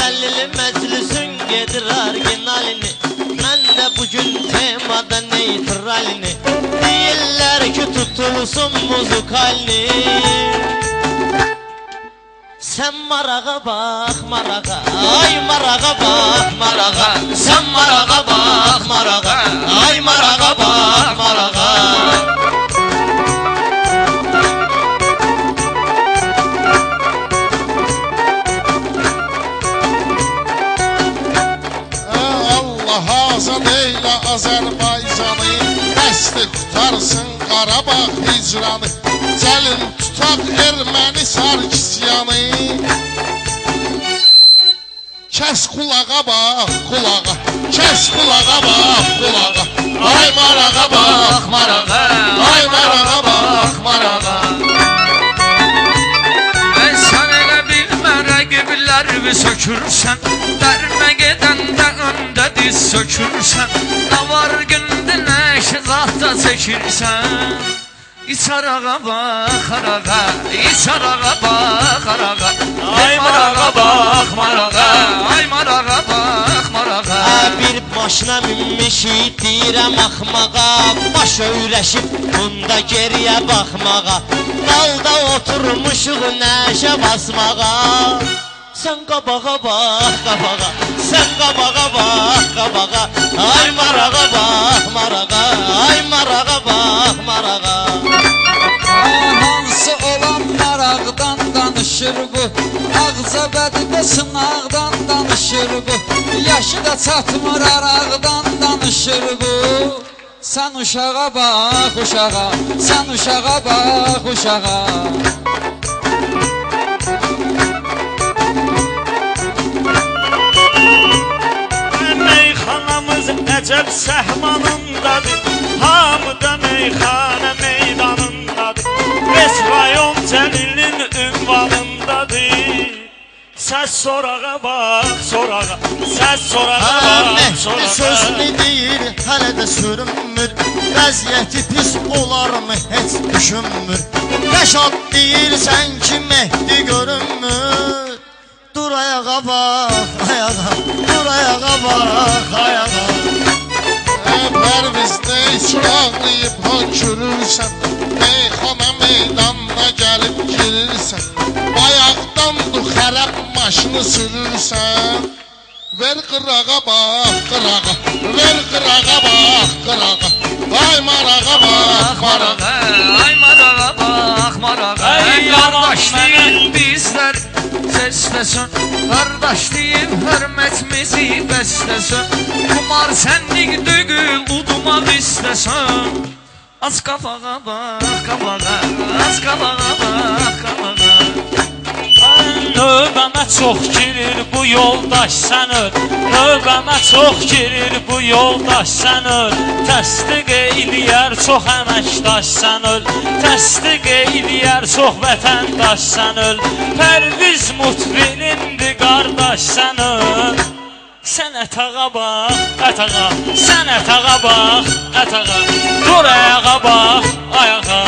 Dəlil məclisin gedir orijinalini. Mən də bugün temada neytralini. Deyirlər ki tutulsun muzikalini. Sen marağa bak marağa, ay marağa bak marağa. Sen marağa bak marağa, ay marağa bak marağa. Allah azad eyle Azerbaycanı, dəsti qutarsın Qarabağ hicranı. Gəlin tutaq Erməni Sarkisyanı. Kəs qulağa bax qulağa, kəs qulağa bax qulağa. Ay marağa bax marağa, ay marağa bax marağa. Ben sen elə bilmə rəqiblərimi sökürsən. Dərmə gedəndə öndə diz sökürsən. Nə var gündə nə şizahda çəkirsən. İçarağa bax arağa, içarağa bax arağa. Ay marağa bax marağa, ay marağa bax marağa. Bir başına minmişik deyirəm axmağa. Baş öyrəşib bunda geriyə baxmağa. Dalda oturmuşuq nəşə basmağa. Sen qabağa bax qabağa, sen qabağa bax qabağa. Ay marağa bax marağa, ay marağa bax marağa. Hansı olan maraqdan danışır bu, ağza bədidə sınaqdan danışır bu. Yaşı da çatmır araqdan danışır bu. Sen uşağa bax uşağa, sen uşağa bax uşağa. Meyxanamız əcəb səhmanındadır, hamıda meyxanə meydanındadır. Beş rayon Cəlilin ünvanındadır. Səs sorağa bax sorağa, səs sorağa bax sorağa. Sözünü deyir, hələ də sürünmür. Vəziyyəti pis olarmı heç düşünmür. Rəşad deyirsən ki Mehdi görünmür. Dur ayağa bax ayağa, dur ayağa bax ayağa. Pərvizdə içraqlayıb hönkürürsən, meyxana meydanına gəlib girirsən. Bayaqdan du xərəb maşını sürürsən. Ver qırağa bax qırağa, ver qırağa bax qırağa. Ay marağa bax marağa, ay marağa bax marağa. Ey qardaşlıyım bizlər səsləsin, qardaşlıyım hörmətimizi bəsləsin. Qumar sənlik dügül udmaq istəsən. Az qabağa bax qabağa, az qabağa bax qabağa. Növbəmə çox girir bu yoldaş sən öl. Növbəmə çox girir bu yoldaş sən öl. Təsdiq eləyər çox əməkdaş sən öl. Təsdiq eləyər çox vətəndaş sən öl. Pərviz Mutvilindir qardaş sən öl. Sən ətağa bax ətağa, sən ətağa bax ətağa. Dur ayağa bax ayağa.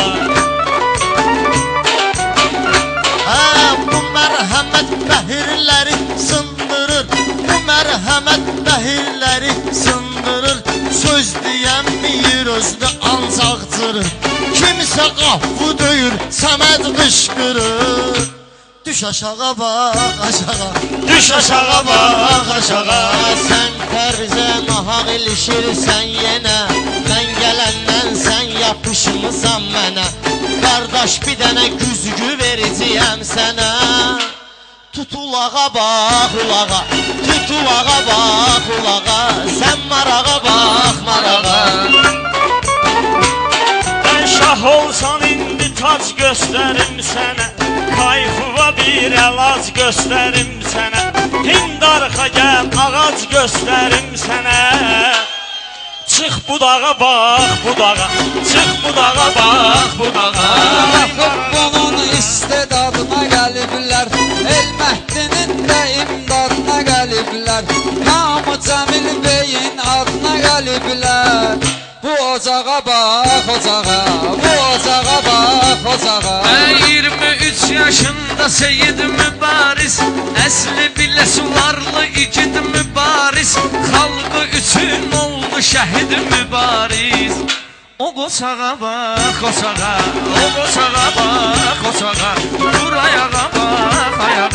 Bu mərhəmət bəhirləri sındırır. Bu mərhəmət bəhirləri sındırır. Söz deyəməyir özünü ancaqdırır. Kimsə qapı döyür, Səməd qışqırır. Düş aşağı bax aşağı, düş aşağı bax aşağı. Sən Pərvizə nahaq ilişirsən yenə. Mən gələndən sən yapışmısan mənə. Qardaş bir dənə güzgü verəcəyəm sənə. Tut ulağa bax ulağa, tut ulağa bax ulağa. Sən marağa bax marağa. Sən şah olsan indi tac göstərim sənə. Kayfuva bir əlac göstərim sənə. Hind arxa gəl ağac göstərim sənə. Çıx budağa bax budağa, çıx budağa bax budağa. Baxıb bunun istedadına gəliblər, El Məhdinin də imdadına gəliblər. Namı Cəmil Beyin adına gəliblər. Bu ocağa bax ocağa, bu ocağa bax ocağa. 23 yaşında Seyyid Mübariz, əsli bilə sularla oldu şəhid mübariz. O qoçağa bax, qoçağa, o qoçağa bax, qoçağa, dur ayağa bax, ayağa.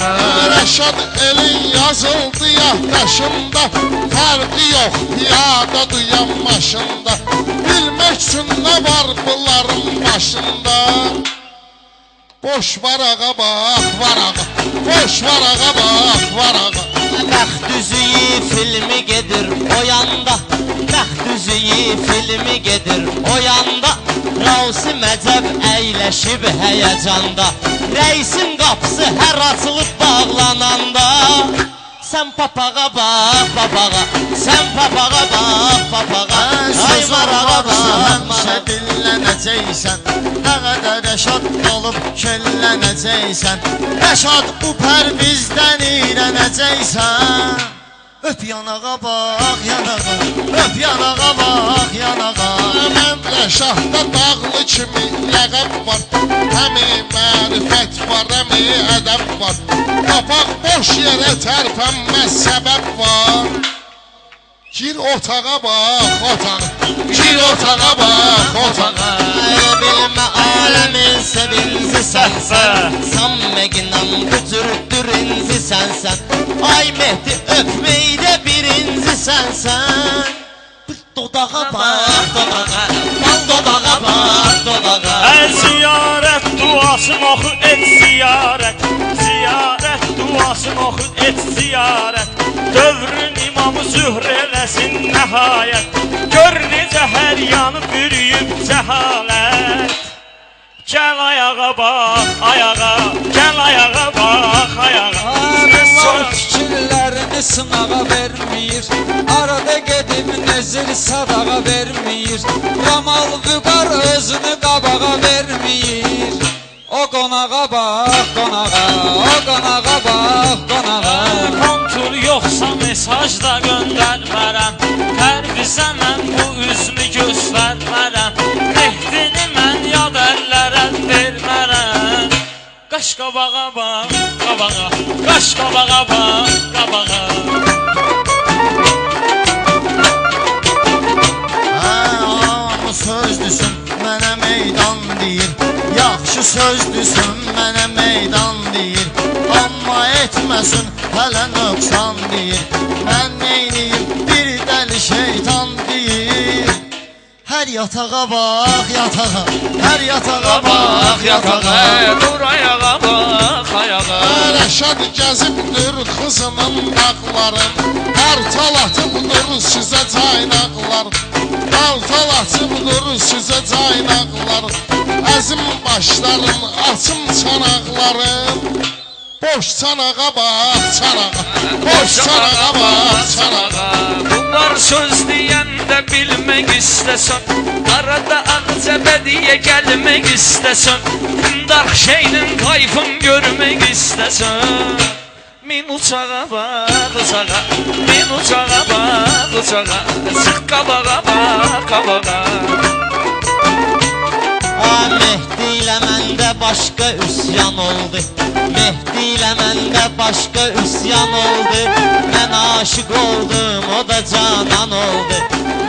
Rəşad elin yazıldı yahdaşında, fərqi yox piyada duyan maşında. Bilmək üçün nə var bunların başında? Boş var ağa bax, var ağa, boş var ağa bax, var ağa. Bəxt üzüyü filmi gedir o yanda, bəxt üzüyü filmi gedir o yanda. Rausi Məcəb əyləşib həyəcanda, reisin qapısı hər açılıb bağlananda. Sən papağa bax, papağa, sən papağa bax, papağa. Ay marağa bax, həmişə dillənəcəksən, nə qədər Rəşad qalıb kellənəcəksən. Rəşad bu pərvizdən iyrənəcəksən. Öp yanağa bax, yanağa, öp yanağa bax, yanağa. Mən Rəşadda dağlı kimi ləqəb var, həmi mərifət var, həmi ədəb var. Papaq boş yerə tərpənməz səbəb var. Gir otağa bax, otağa, gir otağa bax, otağa. Ayrı bilmə aləmin sevinci sənsən, Sammeginəm bücürdür inci sənsən. Ay Mehdi öpməkdə birinci sənsən. Dodağa bax, dodağa, bal dodağa bax, dodağa. Ziyarət duasını oxu et ziyarət, ziyarət duasını oxu et ziyarət. Dövrün imamı zühr eləsin nəhayət, gör necə hər yanı bürüyüb cəhalət. Gəl ayağa bax, ayağa, gəl ayağa bax, ayağa. Arılar fikirlərini sınağa vermir, arada gedib nezir sadağa vermir. Ramal Vüqar özünü qabağa vermir. O qonağa bax, qonağa, o qonağa bax, qonağa. Kontur yoxsa mesaj da göndərmərəm, Pərvizə mən bu üzümü göstərmərəm. Mehdini mən yad əllərə vermərəm. Qaş qabağa bax, qabağa, qaş qabağa bax, qabağa. Amma söz düşün mənə meydan deyir, yaxşı söz düşün mənə meydan deyir. Amma etməsin hələ nöqsan deyir, mən neyniyim bir dəli şeytan deyir. Hər yatağa bax, yatağa, hər yatağa bax, yatağa. Dur ayağa bax, ayağa. Rəşad gəzibdir xızının dağların, qartal atıbdır sizə caynaqlar, qartal atıbdır sizə caynaqlar. Əzim başlarım, açım çanaqlarım. Boş çanağa bax, çanağa, boş çanağa bax, çanağa. Bunlar söz deyəndə bilmək istəsən, arada ağca bədiyə gəlmək istəsən, Dindar şeyinin kayfın görmək istəsən. Min uçağa bax, uçağa, min uçağa bax, uçağa, çıx qabağa bax, qabağa. Mehdi ilə məndə başqa üsyan oldu, Mehdi ilə məndə başqa üsyan oldu. Mən aşık oldum, o da canan oldu.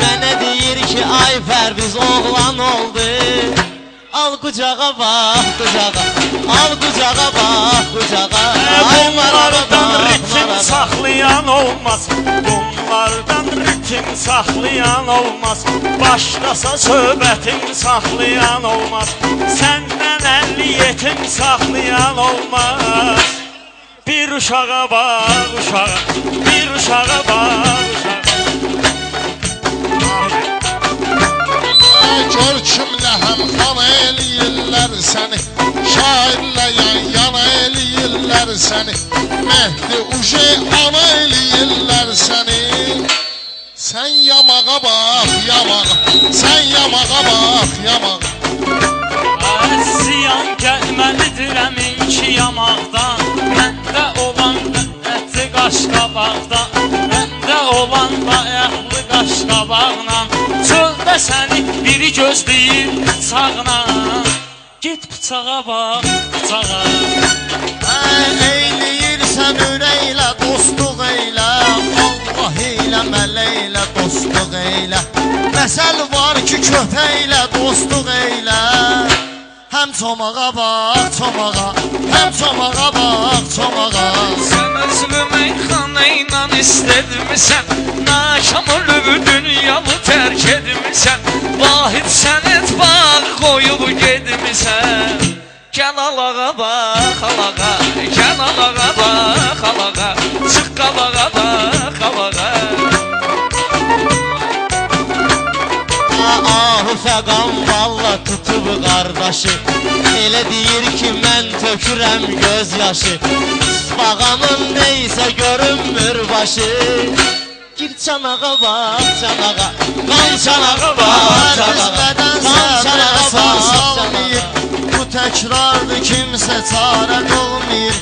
Mənə deyir ki ay Pərviz oğlan oldu. Al qucağa bax, qucağa, al qucağa bax, qucağa. Ay Bunlardan marağa ritim bax, saxlayan olmaz, bunlardan ritim saxlayan olmaz. Başlasa söhbətin saxlayan olmaz, səndən 50 yetim saxlayan olmaz. Bir uşağa bax, uşağa, bir uşağa bax, uşağa. Gör kimlə həmxan eləyirlər səni, şairlə yan-yana eləyirlər səni, Mehdi uje ana eləyirlər səni. Sən yamağa bax, yamağa, sən yamağa bax, yamağa. Ziyan gəlməlidir əmin ki yamaqdan, məndə olan əti qaşqabaqdan, məndə olan ayaqlı qaşqabaqla, çöldə səni biri gözləyir sağla. Git bıçağa bax, bıçağa. Eyləyirsən ürəklə dostluq eylə, Allah ilə mələklə dostluq eylə. Məsəl var ki, köpəklə dostluq eylə. Həm çomağa bax, çomağa, həm çomağa bax, çomağa. Sən özlü meyxana ilə istədmisən, naşam ölüb dünyanı tərk edmisən, vahid sənət bağ qoyub gedmisən. Gəl alağa bax, alağa, gəl alağa bax, alağa, çıx qabağa bax, qabağa. Ahı fəqan valla tutub qardaşı, elə deyir ki, mən tökürəm göz yaşı. Bağamın neysə görünmür başı. Gir çanağa bax, çanağa, qan çanağa bax, çanağa, qan çanağa bax, çanağa. Bu təkrardır, kimsə çarə qılmır.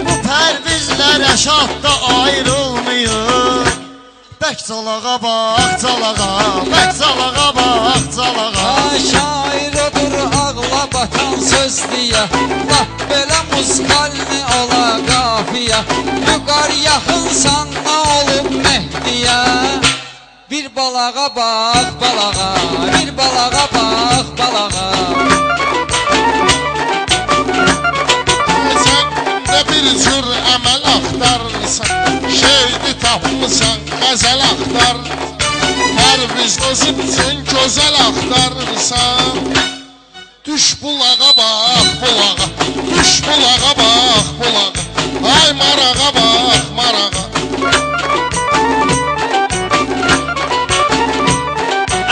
Bu pərdizlər əşadda ayrılmıyor. Bək çalağa bax, çalağa, bək çalağa bax, çalağa. Şair odur ağla batan söz diye, laf belə musqalni ola qafiyə. Vüqar yaxınsan nə olub Mehdiyə. Bir balağa bax, balağa, bir balağa bax, balağa. Sən də bir cür əməl axtarırsan, şeirdi tapmısan, qəzəl axtarırsan. Pərviz özün üçün gözəl axtarırsan. Düş bulağa bax, bulağa, düş bulağa bax, bulağa. Ay marağa bax, marağa.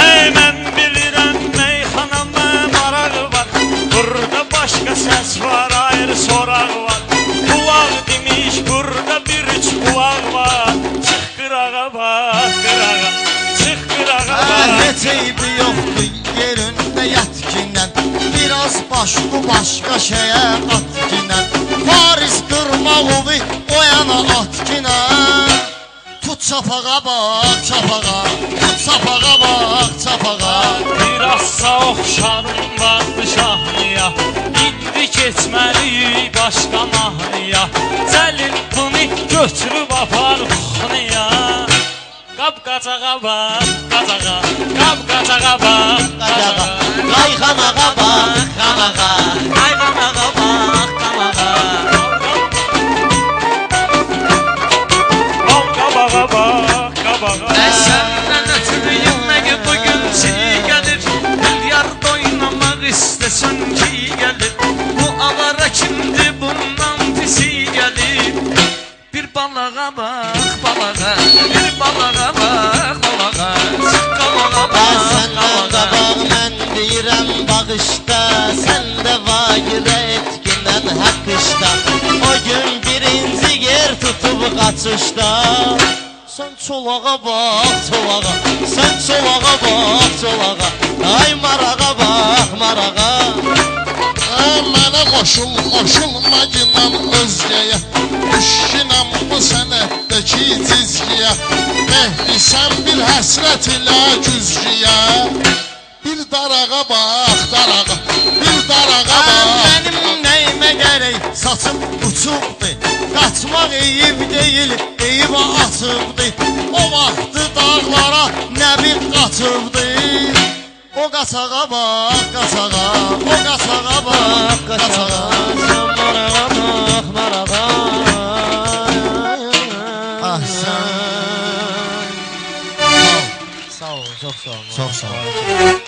Ey mən bilirəm meyxanamda maraq var, burada başqa səs var, ayrı soraq var. Qulaq demiş, burada bir üç qulaq var. Çıx qırağa bax, qırağa, çıx qırağa bax. Heç eybi yoxdur yerində yatkindən. Biraz başqa başqa şeyə atkinən. Paris qırmağıvi o yana atkinən. Tut çapağa bax, çapağa, tut çapağa bax, çapağa. Birazsa oxşarım vardı şahniya, indi keçməliyik başqa mahnıya. Cəlil bunu götürüb apar kuxniya. Qab qacağa bax, qacağa, qab qacağa bax, qacağa. Qayxanağa bax, qanağa. Qayğanağa bax, qanağa. Qab qabağa bax, qabağa. Səndən ötürüyüm məgə bugün çiğ gəlir. Bilyard oynamaq istəsən ki gəlir. Bu avara kimdir, bundan pisi gəlir. Bir balağa bax, balağa, bir balağa bax, balağa. Çıx qabağa bax, Səndən qabağa. qabaq mən deyirəm bağışda. Sən də vagirə etkindən haqqışda. O gün birinci yer tutub qaçışda. Sən çolağa bax, çolağa, sən çolağa bax, çolağa. Ay marağa bax, marağa. Mənə qoşul, qoşulma ginan özgəyə. Düşkünəm bu sənətdəki cizgiyə. Mehdi sən bir həsrət ilə güzgiyə. Bir darağa bax, darağa, bir darağa bax. Mənim nəyimə gərək saçım uçubdur. Qaçmaq eyib deyil, eyib açıbdır. O vaxtı dağlara nə bir qaçıbdır. O qaçağa bax, qaçağa, o qaçağa bax, qaçağa. Sən marağa bax, marağa. Ah sən. Sağ ol, çox sağ ol. Çox sağ ol.